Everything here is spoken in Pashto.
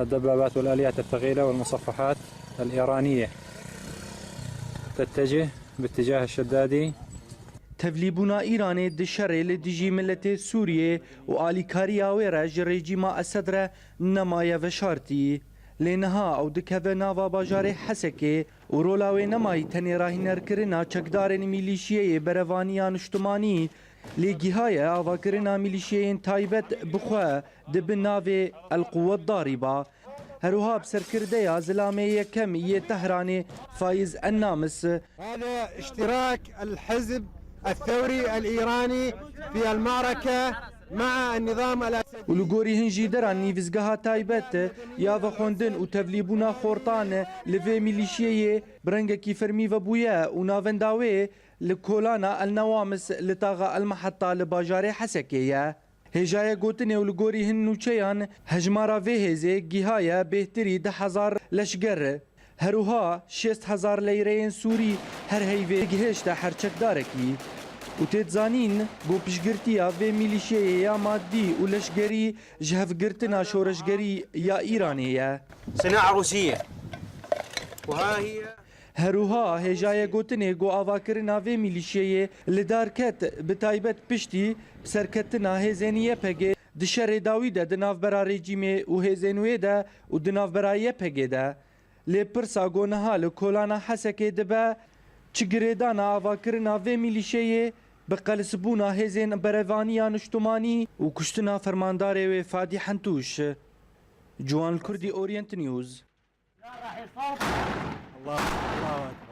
الدبابات والآليات الثقيلة والمصفحات الإيرانية تتجه باتجاه الشدادي. تفلیبونا ایرانی دشره لدیجی ملت سوریه و آلیکاری آویره جریجیما اسد را نمایه و شارتی. لینها او دکوه ناوا باجار حسکه و رولاوی نمایی تنی راهی نرکرنا چکدار میلیشیه بروانیان اجتماعی لگیهای آواکرنا میلیشیه تایبت بخواه دبن ناو القوة الضاربة. هروها بسركردة يا زلامية كم تهراني فايز النامس. هذا اشتراك الحزب الثوري الإيراني في المعركة مع النظام الأسدي. ولغوري هنجي دران نيفزگها تايبت يا وخوندن و تفليبونا خورطان لفي ميليشيه برنگكي فرمي وبويا و ناونداوي لكولانا النوامس لطاغا المحطة لباجار حسكية. هجايا گوتنه ولغوري هن نوچيان هجمارا وهزه گيهايا بهتري 10,000 لشگر. هروها 6,000 ليرين سوري هر هيوه گهشتا هر چکداركي. و تتزانين بو پشگرتيا و ميليشيه يا مادي و لشگري جهفگرتنا شورشگري يا ايرانية. صناعة روسية. وها هي هروها هجايا گوتنه گو آواکرنا و ميليشيه لداركت بتايبت پشتي بسركتنا هزينيه پگه دشر داويده دناف برا ريجيمه و هزينوه ده و دناف برا يپگه ده. لپرسا گونها لکولانا حسكه دبا چگردانا آواکرنا و ميليشيه بقلسبونا هزين بروانيان اجتماعي و كشتنا فرماندار و فادي حنتوش. جوان الكردي اورينت نيوز. الله أكبر.